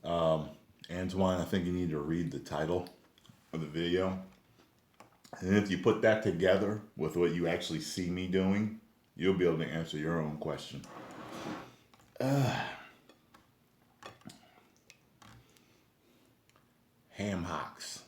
Antoine, I think you need to read the title of the video. And if you put that together with what you actually see me doing, you'll be able to answer your own question. Ham hocks.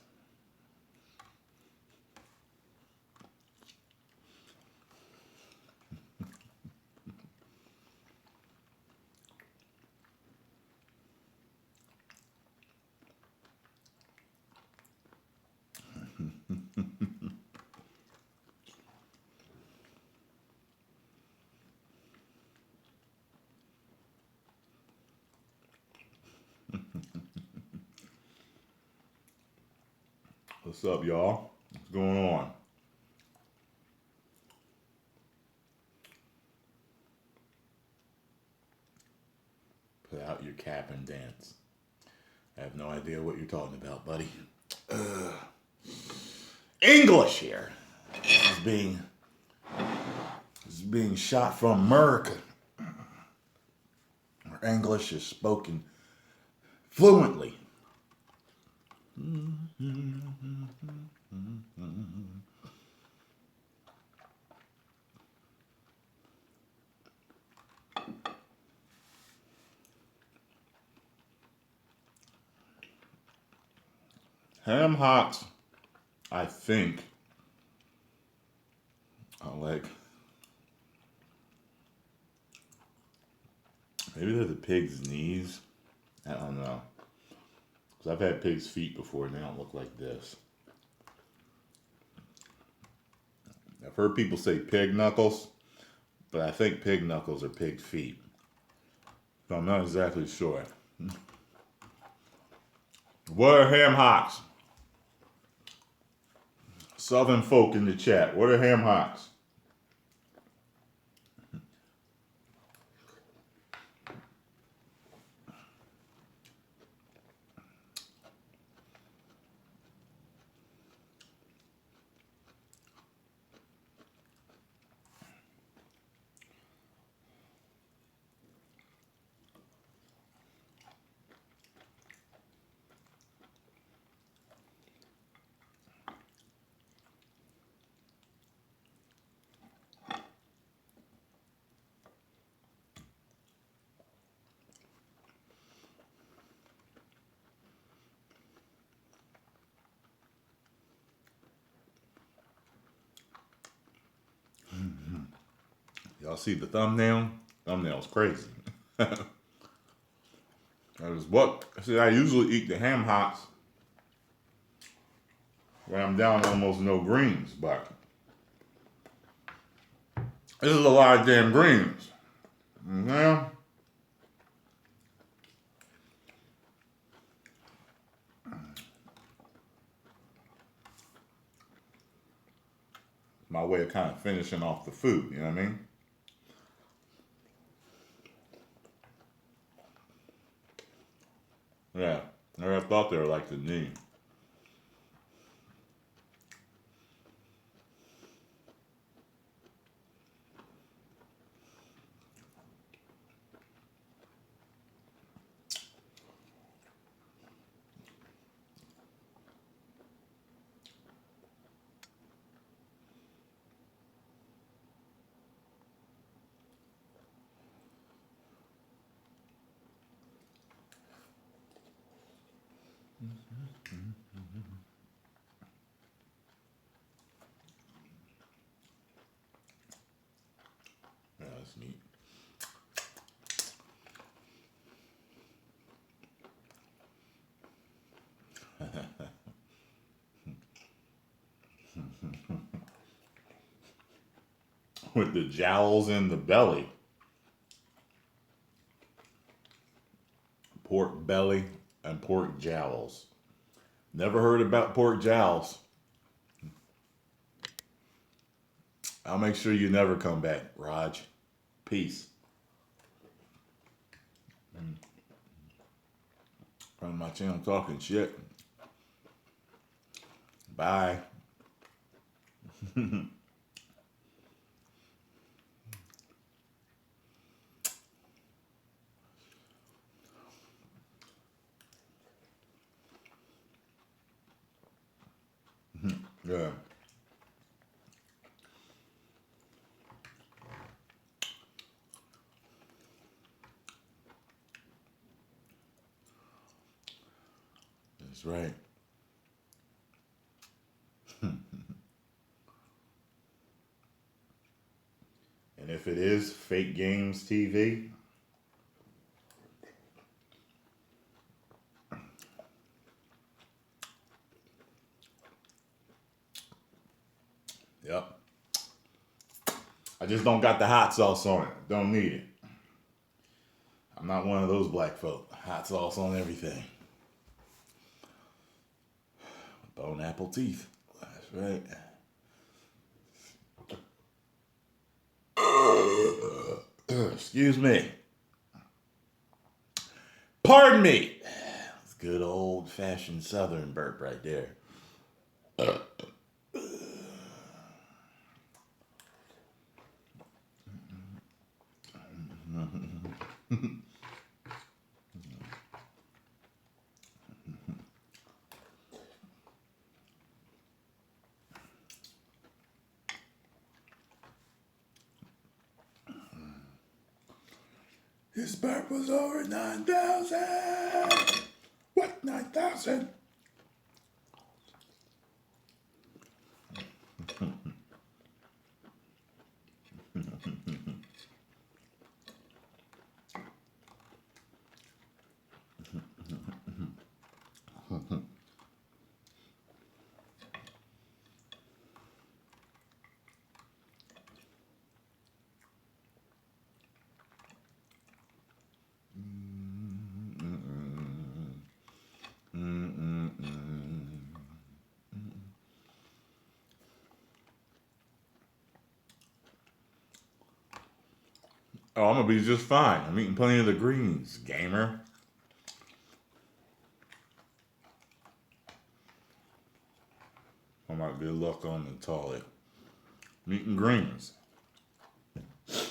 What's up, y'all? What's going on? Put out your cap and dance. I have no idea what you're talking about, buddy. English here is being shot from America. Our English is spoken fluently. Ham hocks, I think, are like, maybe they're the pig's knees. I don't know. Because I've had pig's feet before and they don't look like this. I've heard people say pig knuckles, but I think pig knuckles are pig feet. So I'm not exactly sure. What are ham hocks? Southern folk in the chat. What are ham hocks? Y'all see the thumbnail? Thumbnail's crazy. That is what. See, I usually eat the ham hocks when I'm down almost no greens, but this is a lot of damn greens. Now, my way of kind of finishing off the food, you know what I mean? Yeah, I thought they were like the knee. Yeah, that's neat. With the jowls in the belly. Pork belly and pork jowls. Never heard about pork jowls. I'll make sure you never come back, Raj. Peace. From my channel talking shit. Bye. Yeah. That's right. And if it is fake games TV, yep. I just don't got the hot sauce on it. Don't need it. I'm not one of those black folk. Hot sauce on everything. Bone apple teeth. That's right. Excuse me. Pardon me. It's good old fashioned southern burp right there. His burp was over 9,000. What, 9,000? Oh, I'm gonna be just fine. I'm eating plenty of the greens, gamer. I might good luck on the toilet. I'm eating greens. As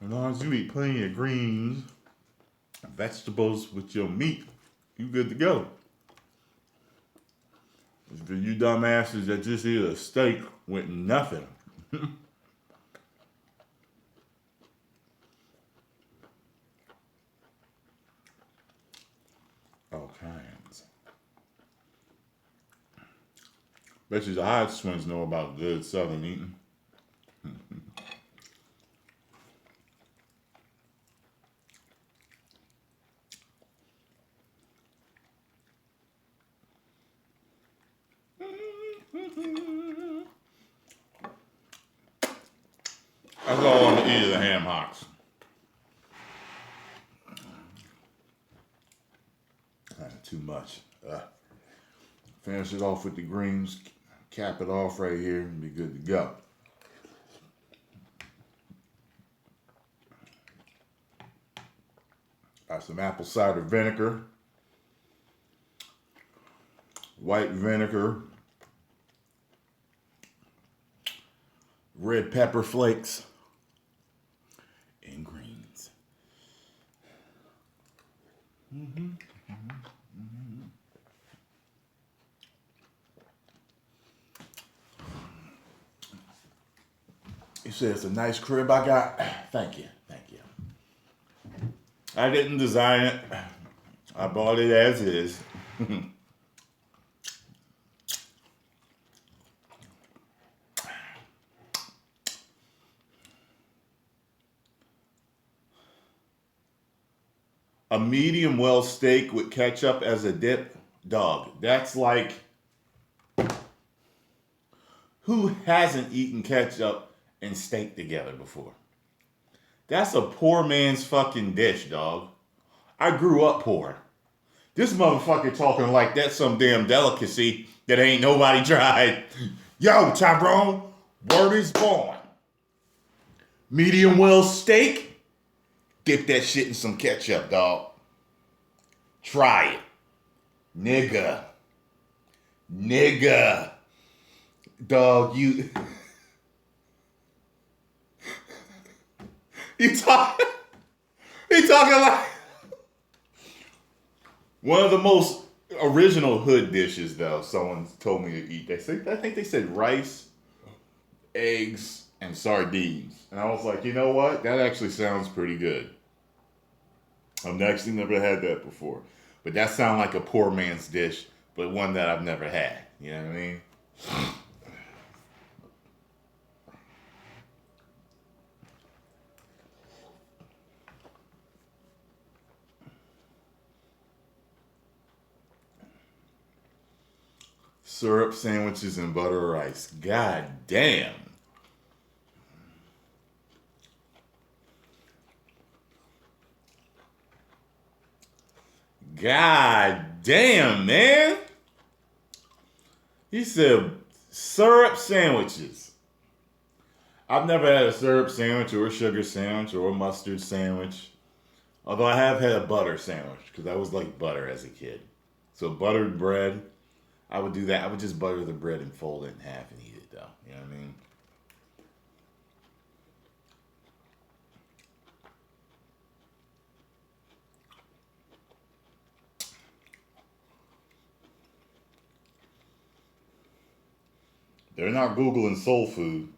long as you eat plenty of greens, vegetables with your meat, you good to go. For you dumbasses that just eat a steak with nothing. All kinds. Bet you the hot twins know about good southern eating. That's all I want to eat is the ham hocks. Too much. Finish it off with the greens, cap it off right here, and be good to go. Got some apple cider vinegar, white vinegar, red pepper flakes, and greens. You said it's a nice crib I got. Thank you. Thank you. I didn't design it. I bought it as is. A medium well steak with ketchup as a dip, dog. That's like, who hasn't eaten ketchup and steak together before? That's a poor man's fucking dish, dog. I grew up poor. This motherfucker talking like that's some damn delicacy that ain't nobody tried. Yo, Tyrone, word is born. Medium well steak, dip that shit in some ketchup, dog. Try it. Nigga. Dog, you talking like one of the most original hood dishes though. Someone told me to eat. I think they said rice, eggs, and sardines, and I was like, you know what? That actually sounds pretty good. I've actually never had that before, but that sounds like a poor man's dish, but one that I've never had. You know what I mean? Syrup sandwiches and butter rice. God damn. God damn, man. He said syrup sandwiches. I've never had a syrup sandwich or a sugar sandwich or a mustard sandwich. Although I have had a butter sandwich because I was like butter as a kid. So buttered bread, I would do that. I would just butter the bread and fold it in half and eat it though. You know what I mean? They're not Googling soul food.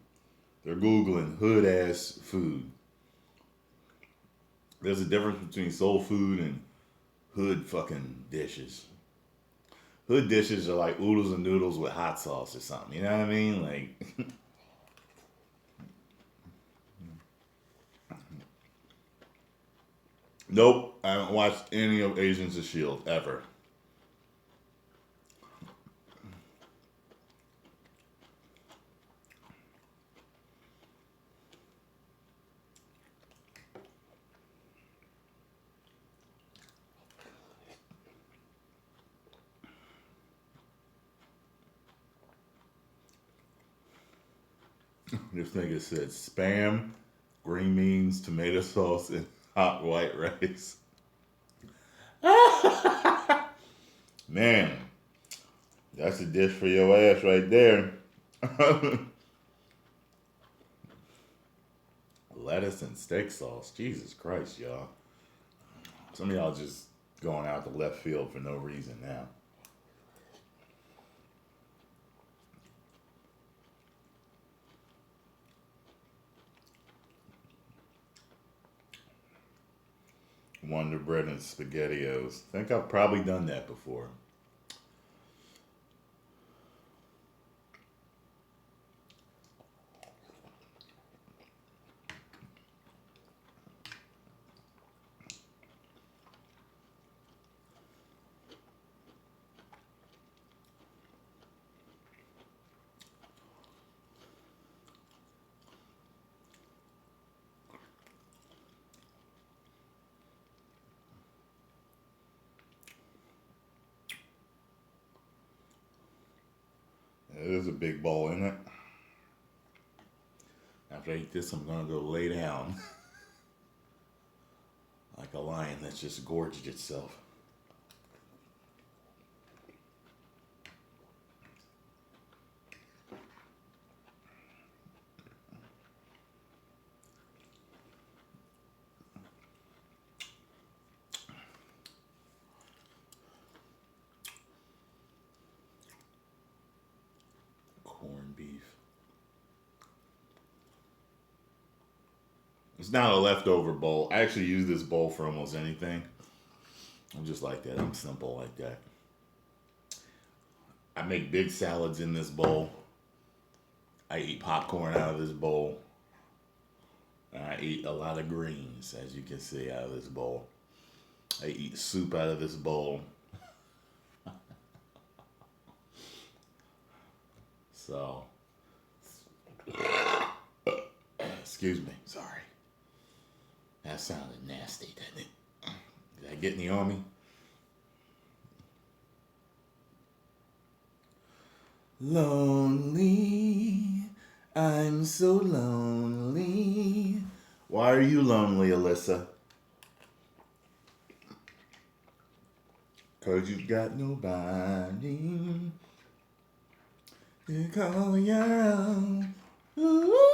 They're Googling hood ass food. There's a difference between soul food and hood fucking dishes. Hood dishes are like oodles and noodles with hot sauce or something. You know what I mean? Like, nope. I haven't watched any of Agents of Shield ever. This nigga said spam, green beans, tomato sauce, and hot white rice. Man, that's a dish for your ass right there. Lettuce and steak sauce. Jesus Christ, y'all. Some of y'all just going out the left field for no reason now. Wonder Bread and SpaghettiOs. I think I've probably done that before. There's a big bowl in it. After I eat this, I'm gonna go lay down like a lion that's just gorged itself. Corned beef. It's not a leftover bowl. I actually use this bowl for almost anything. I'm just like that. I'm simple like that. I make big salads in this bowl. I eat popcorn out of this bowl. And I eat a lot of greens, as you can see, out of this bowl. I eat soup out of this bowl. So, excuse me. Sorry. That sounded nasty, didn't it? Did I get any on me? Lonely. I'm so lonely. Why are you lonely, Alyssa? 'Cause you've got nobody to call your own. Ooh.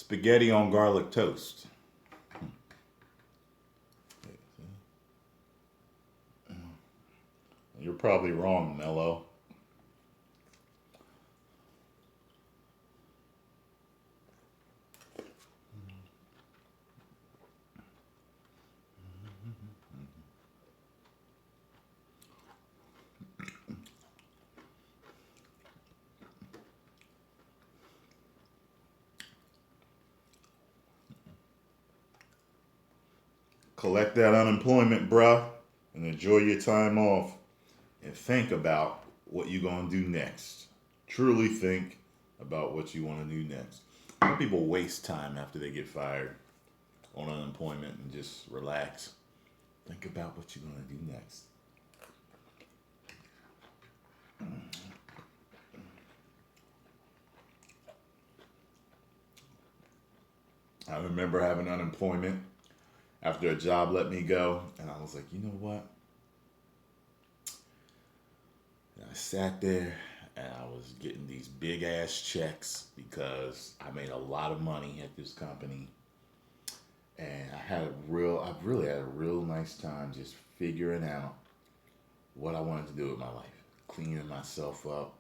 Spaghetti on garlic toast. You're probably wrong, Mello. Collect that unemployment, bruh, and enjoy your time off. And think about what you're going to do next. Truly think about what you want to do next. Some people waste time after they get fired on unemployment and just relax. Think about what you're going to do next. I remember having unemployment after a job let me go, and I was like, you know what? And I sat there and I was getting these big ass checks because I made a lot of money at this company. And I really had a real nice time just figuring out what I wanted to do with my life. Cleaning myself up,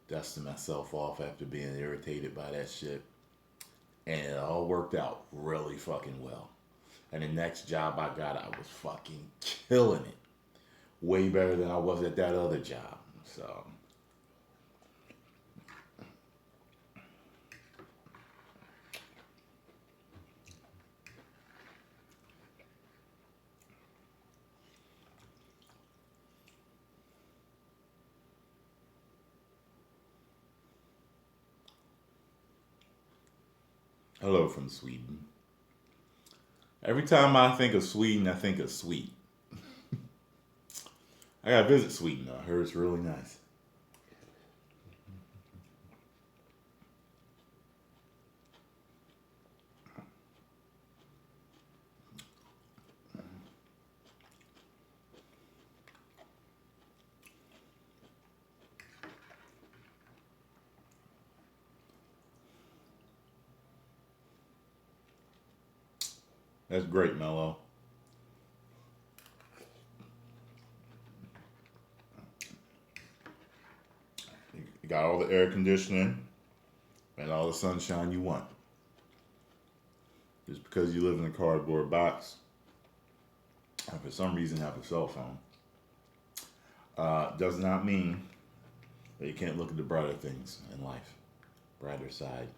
dusting myself off after being irritated by that shit. And it all worked out really fucking well. And the next job I got, I was fucking killing it. Way better than I was at that other job. So, hello from Sweden. Every time I think of Sweden, I think of sweet. I gotta visit Sweden though. I heard it's really nice. That's great, Mello. You got all the air conditioning and all the sunshine you want. Just because you live in a cardboard box and for some reason have a cell phone does not mean that you can't look at the brighter things in life, brighter side.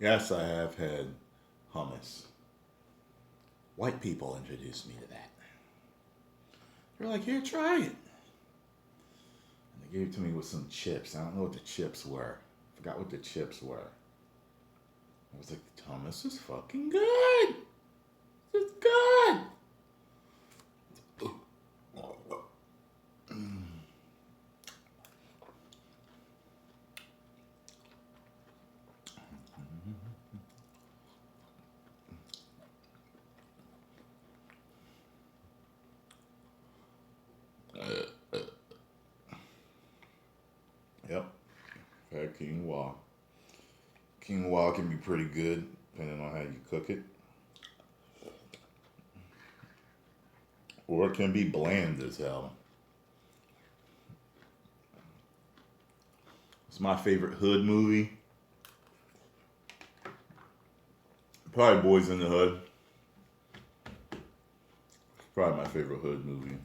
Yes, I have had hummus. White people introduced me to that. They're like, here, try it. And they gave it to me with some chips. I don't know what the chips were. I forgot what the chips were. I was like, hummus is fucking good. It's good. Yep. I've had quinoa. Quinoa can be pretty good depending on how you cook it. Or it can be bland as hell. It's my favorite hood movie. Probably Boys in the Hood. It's probably my favorite hood movie.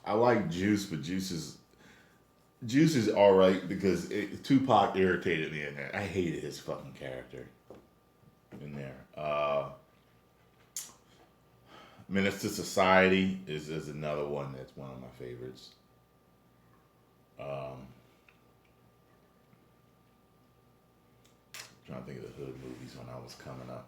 I like Juice, but Juice is all right because Tupac irritated me in there. I hated his fucking character in there. Menace to Society is another one that's one of my favorites. Um, Trying to think of the hood movies when I was coming up.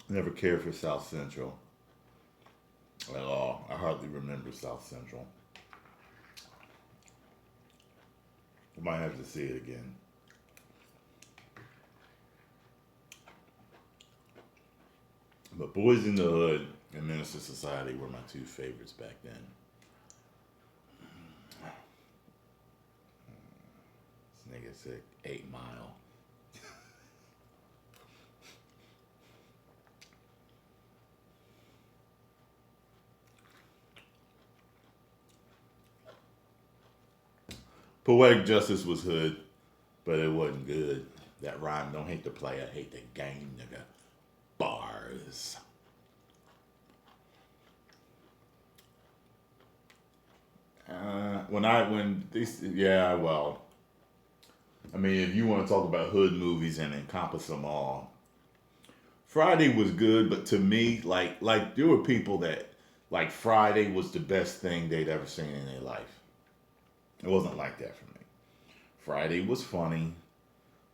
Never cared for South Central at all. I hardly remember South Central. I might have to see it again. But Boys in the Hood and Menace to Society were my two favorites back then. This nigga said 8 Mile. Poetic Justice was hood, but it wasn't good. That rhyme, don't hate the player, hate the game, nigga. Bars. When these, yeah, well, I mean, if you want to talk about hood movies and encompass them all, Friday was good, but to me, like there were people that like Friday was the best thing they'd ever seen in their life. It wasn't like that for me. Friday was funny,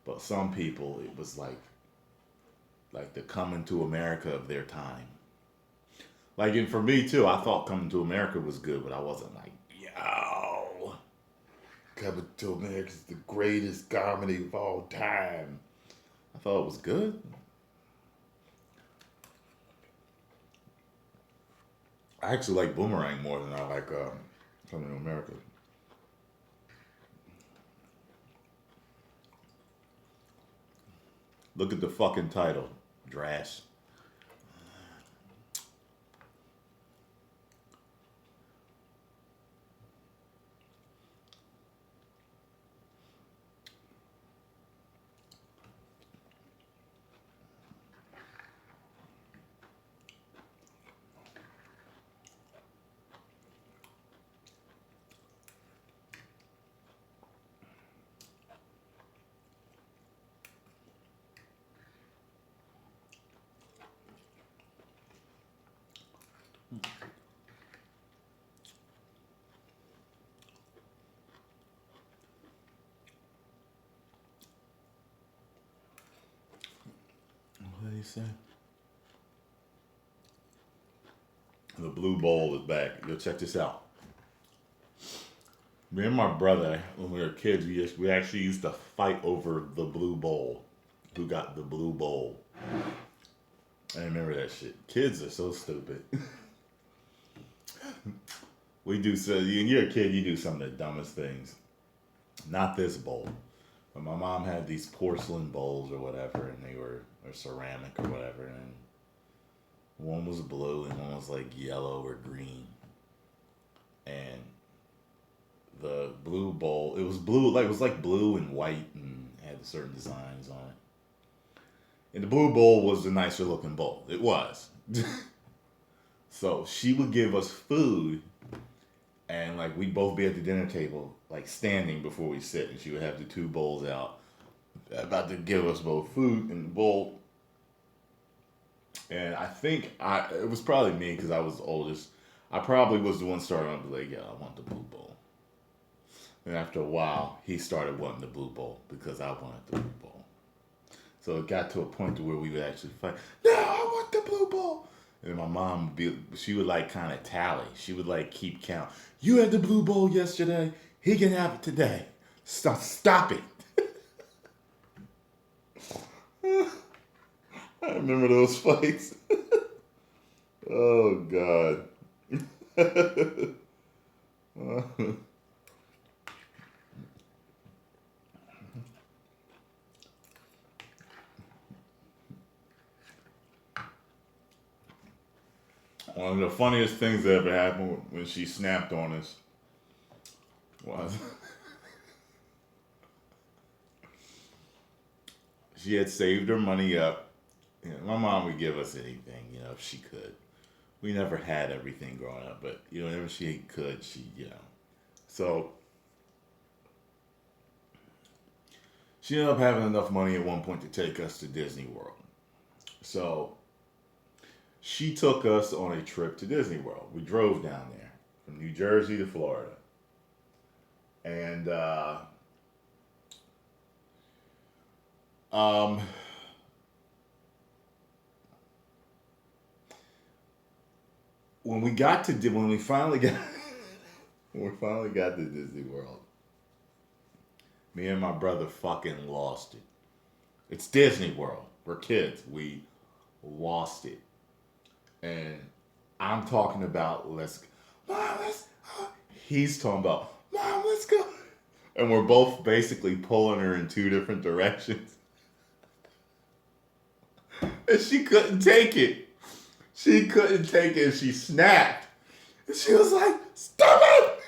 but some people it was like the Coming to America of their time. Like, and for me too, I thought Coming to America was good, but I wasn't like, yo, Coming to America is the greatest comedy of all time. I thought it was good. I actually like Boomerang more than I like Coming to America. Look at the fucking title, Drash. What did he say? The Blue Bowl is back. Yo, check this out. Me and my brother, when we were kids, we actually used to fight over the Blue Bowl. Who got the Blue Bowl? I remember that shit. Kids are so stupid. We do so. You're a kid. You do some of the dumbest things. Not this bowl. But my mom had these porcelain bowls or whatever, and they were or ceramic or whatever, and one was blue and one was like yellow or green. And the blue bowl, it was blue, like it was like blue and white and had certain designs on it. And the blue bowl was the nicer looking bowl. It was. So she would give us food, and like we'd both be at the dinner table, like standing before we sit, and she would have the two bowls out, about to give us both food and the bowl. And I think it was probably me because I was the oldest. I probably was the one starting to be like, yeah, I want the blue bowl. And after a while, he started wanting the blue bowl because I wanted the blue bowl. So it got to a point to where we would actually fight. No, I want the blue bowl. And my mom she would like kind of tally. She would like keep count. You had the blue bowl yesterday. He can have it today. Stop it. I remember those fights. Oh God. One of the funniest things that ever happened when she snapped on us was she had saved her money up. You know, my mom would give us anything, you know, if she could. We never had everything growing up, but you know, whenever she could, she, you know. So she ended up having enough money at one point to take us to Disney World. So she took us on a trip to Disney World. We drove down there from New Jersey to Florida. And when we finally got to Disney World, me and my brother fucking lost it. It's Disney World. We're kids. We lost it. And I'm talking about Mom, he's talking about, Mom, let's go. And we're both basically pulling her in two different directions. And she couldn't take it. She couldn't take it, and she snapped. And she was like, stop it!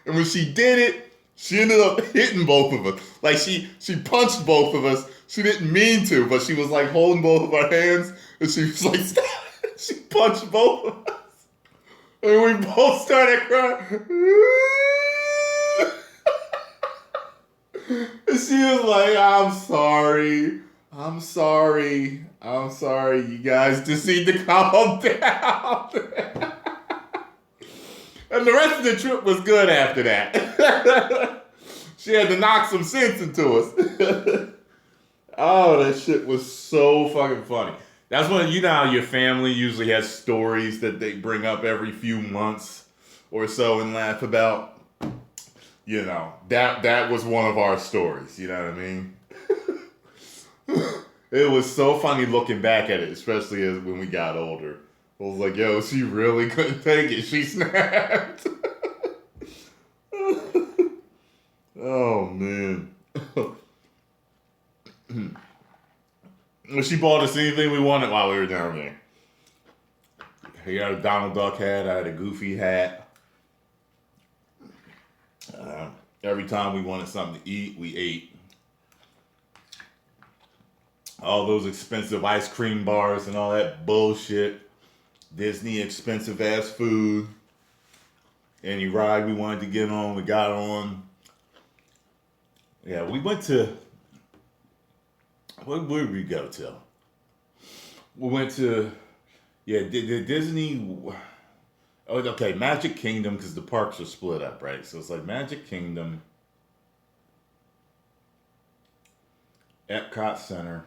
And when she did it, she ended up hitting both of us. Like, she punched both of us. She didn't mean to, but she was like holding both of our hands, and she was like, stop. She punched both of us. And we both started crying. And she was like, I'm sorry. You guys just need to calm down. And the rest of the trip was good after that. She had to knock some sense into us. Oh, that shit was so fucking funny. That's when, you know how your family usually has stories that they bring up every few months or so and laugh about. You know, that was one of our stories, you know what I mean? It was so funny looking back at it, especially as when we got older. I was like, yo, she really couldn't take it. She snapped. Oh, man. She bought us anything we wanted while we were down there. He had a Donald Duck hat. I had a Goofy hat. Every time we wanted something to eat, we ate. All those expensive ice cream bars and all that bullshit. Disney expensive ass food. Any ride we wanted to get on, we got on. Yeah, we went to... Where did we go to? We went to... Yeah, Disney... Oh, okay, Magic Kingdom, because the parks are split up, right? So it's like Magic Kingdom, Epcot Center,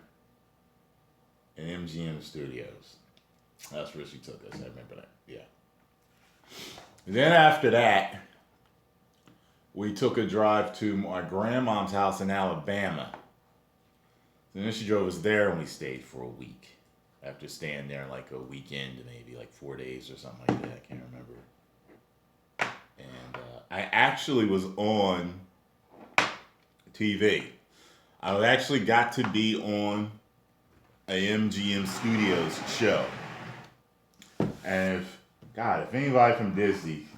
and MGM Studios. That's where she took us. I remember that. Yeah. And then after that, we took a drive to my grandmom's house in Alabama. And then she drove us there, and we stayed for a week. After staying there like a weekend, maybe like 4 days or something like that. I can't remember. And I actually was on TV. I actually got to be on a MGM Studios show. And if anybody from Disney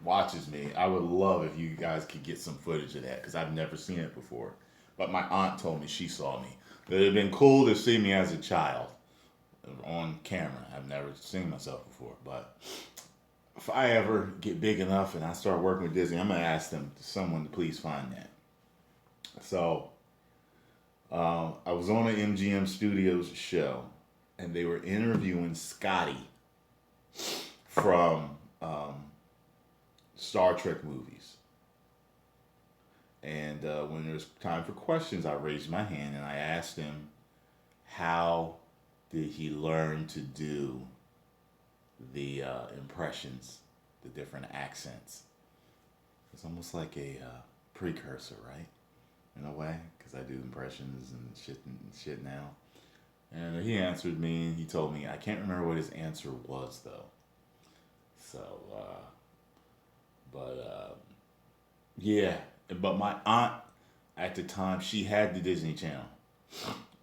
watches me, I would love if you guys could get some footage of that, because I've never seen it before. But my aunt told me she saw me. It would have been cool to see me as a child on camera. I've never seen myself before, but if I ever get big enough and I start working with Disney, I'm gonna ask someone to please find that. So I was on an MGM Studios show, and they were interviewing Scotty from Star Trek movies. And when there was time for questions, I raised my hand and I asked him, how did he learn to do the impressions, the different accents? It's almost like a precursor, right? In a way, because I do impressions and shit now. And he answered me, and he told me, I can't remember what his answer was, though. So, yeah. But my aunt, at the time, she had the Disney Channel.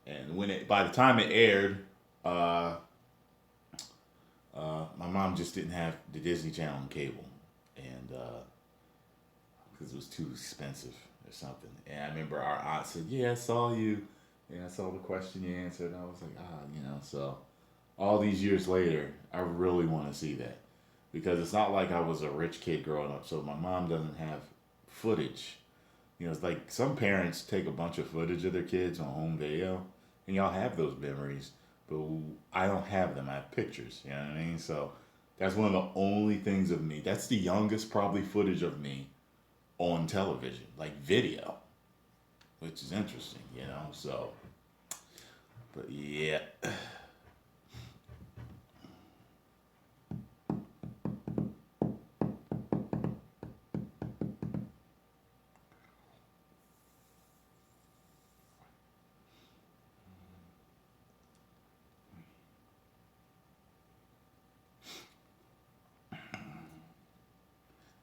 And by the time it aired, My mom just didn't have the Disney Channel on cable, and because it was too expensive or something. And I remember our aunt said, "Yeah, I saw you. Yeah, I saw the question you answered." And I was like, So all these years later, I really want to see that because it's not like I was a rich kid growing up. So my mom doesn't have footage. It's like some parents take a bunch of footage of their kids on home video, and y'all have those memories, but I don't have them. I have pictures. You know what I mean? So that's one of the only things of me. That's the youngest probably footage of me on television, like video, which is interesting. So, but yeah.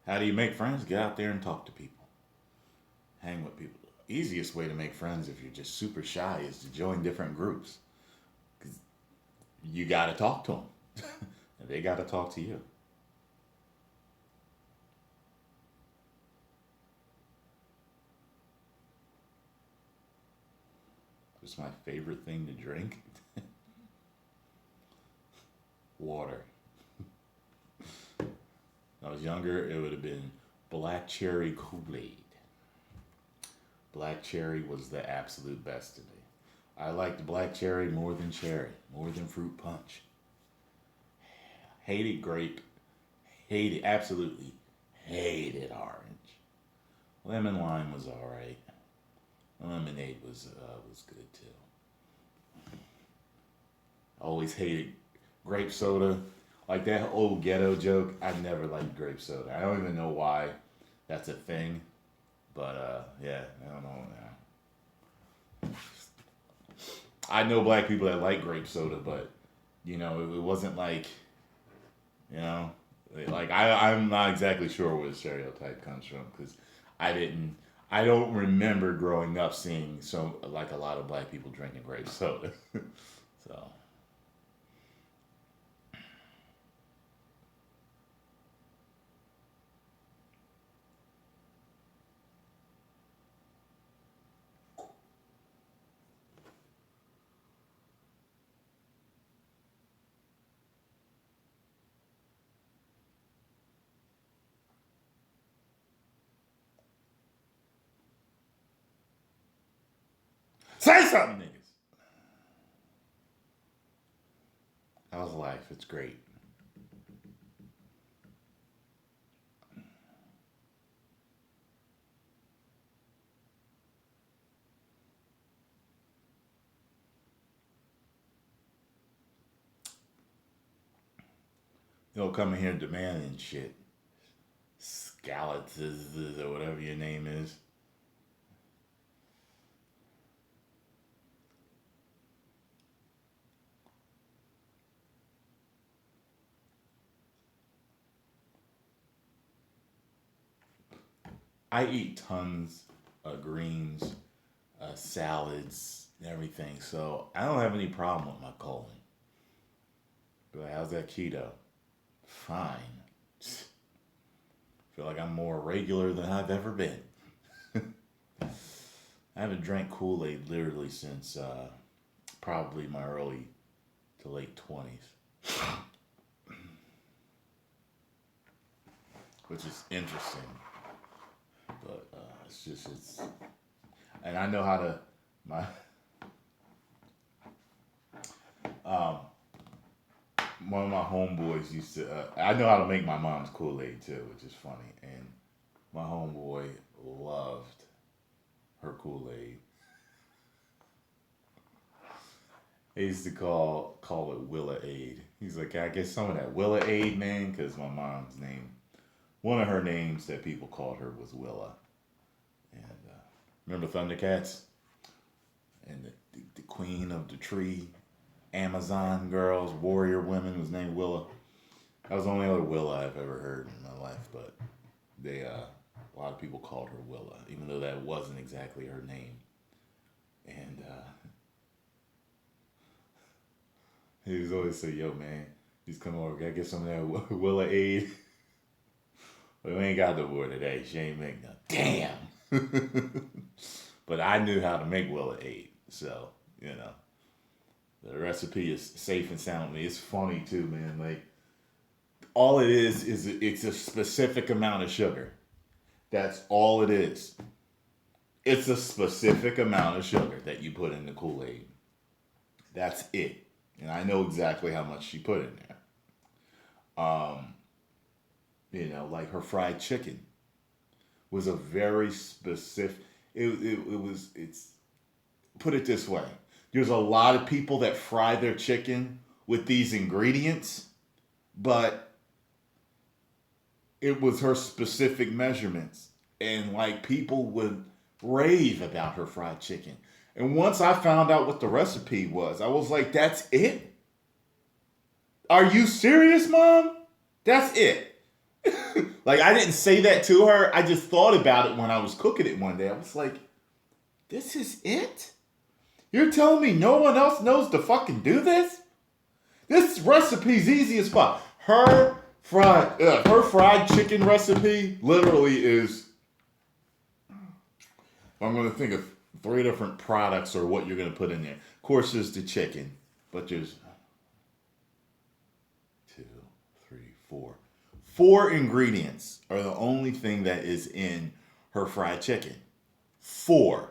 How do you make friends? Get out there and talk to people, hang with people. Easiest way to make friends if you're just super shy is to join different groups. 'Cause you got to talk to them, and they got to talk to you. What's my favorite thing to drink? Water. When I was younger, it would have been black cherry Kool-Aid. Black cherry was the absolute best to me. I liked black cherry, more than fruit punch. Hated grape, hated, absolutely hated orange. Lemon lime was all right. Lemonade was good too. Always hated grape soda. Like that old ghetto joke, I never liked grape soda. I don't even know why that's a thing. But yeah, I don't know now. I know black people that like grape soda, but it wasn't like you know, like I'm not exactly sure where the stereotype comes from because I didn't. I don't remember growing up seeing like a lot of black people drinking grape soda. So say something, niggas. How's life? It's great. You don't come in here demanding shit. Scallops or whatever your name is. I eat tons of greens, salads, and everything, so I don't have any problem with my colon. But how's that keto? Fine. Feel like I'm more regular than I've ever been. I haven't drank Kool Aid literally since probably my early to late 20s, which is interesting. But it's and I know how to my um one of my homeboys used to. I know how to make my mom's Kool Aid too, which is funny. And my homeboy loved her Kool Aid. They used to call it Willa Aid. He's like, I get some of that Willa Aid, man, because my mom's name, one of her names that people called her was Willa. And remember Thundercats and the queen of the tree, Amazon girls, warrior women was named Willa. That was the only other Willa I've ever heard in my life, but they a lot of people called her Willa, even though that wasn't exactly her name. And he was always say, "Yo, man, He's coming over. Gotta get some of that Willa Aid. We ain't got the word today. She ain't make none. Damn. But I knew how to make Willa Aid. So, the recipe is safe and sound. It's funny too, man. Like, all it is it's a specific amount of sugar. That's all it is. It's a specific amount of sugar that you put in the Kool-Aid. That's it. And I know exactly how much she put in there. Like her fried chicken was a very specific. It's put it this way. There's a lot of people that fry their chicken with these ingredients, but it was her specific measurements. And like people would rave about her fried chicken. And once I found out what the recipe was, I was like, that's it? Are you serious, Mom? That's it. Like, I didn't say that to her. I just thought about it when I was cooking it one day. I was like, this is it? You're telling me no one else knows to fucking do this? This recipe's easy as fuck. Her fried chicken recipe literally is, I'm going to think of 3 different products or what you're going to put in there. Of course, there's the chicken, but there's 2, 3, 4. 4 ingredients are the only thing that is in her fried chicken. 4.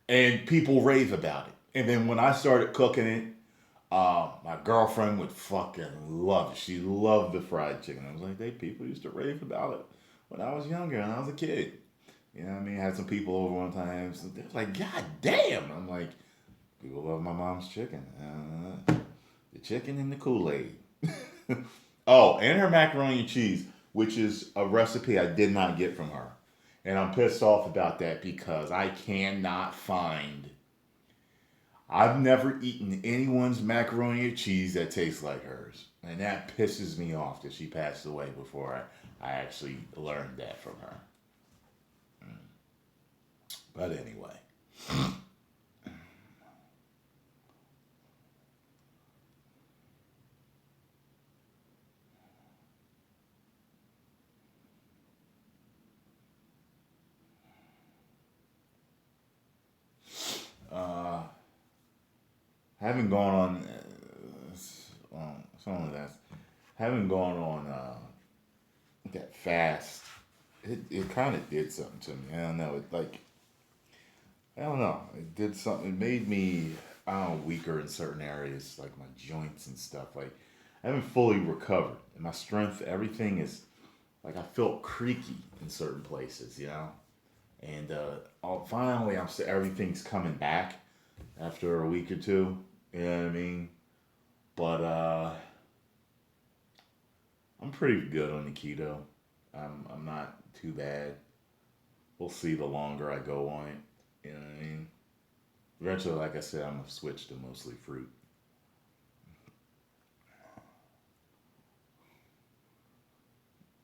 And people rave about it. And then when I started cooking it, my girlfriend would fucking love it. She loved the fried chicken. I was like, people used to rave about it when I was younger and I was a kid. You know what I mean? I had some people over one time. So they're like, God damn. I'm like, people love my mom's chicken. The chicken and the Kool-Aid. Oh, and her macaroni and cheese, which is a recipe I did not get from her. And I'm pissed off about that because I cannot find. I've never eaten anyone's macaroni and cheese that tastes like hers. And that pisses me off that she passed away before I actually learned that from her. But anyway. Haven't gone on some of that. Haven't gone on that fast. It kind of did something to me. I don't know. I don't know. It did something. It made me, weaker in certain areas, like my joints and stuff. Like, I haven't fully recovered. And my strength, everything is, like, I felt creaky in certain places, And finally, everything's coming back after a week or two. You know what I mean? But I'm pretty good on the keto. I'm not too bad. We'll see the longer I go on it. You know what I mean? Eventually, like I said, I'm going to switch to mostly fruit.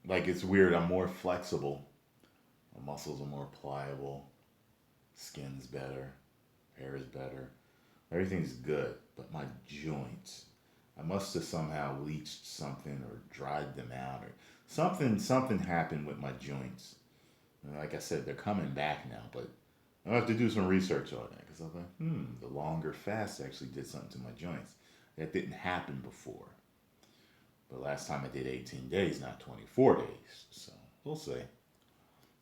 Like, it's weird. I'm more flexible. My muscles are more pliable. Skin's better. Hair is better. Everything's good. But my joints, I must have somehow leached something or dried them out or something happened with my joints. And like I said, they're coming back now, but I have to do some research on that because I'm like, the longer fast actually did something to my joints. That didn't happen before. But last time I did 18 days, not 24 days. So we'll see.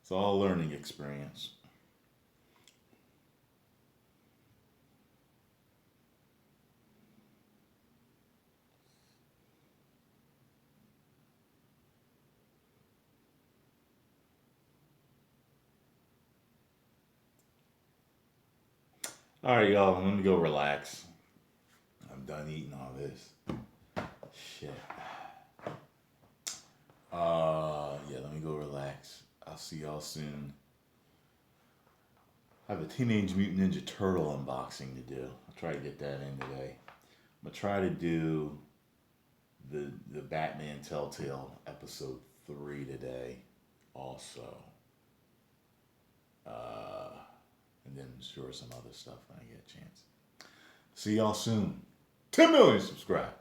It's all a learning experience. All right, y'all. Let me go relax. I'm done eating all this. Shit. Yeah. Let me go relax. I'll see y'all soon. I have a Teenage Mutant Ninja Turtle unboxing to do. I'll try to get that in today. I'm gonna try to do the Batman Telltale episode 3 today, also. And then sure some other stuff when I get a chance. See y'all soon. 10 million subscribers.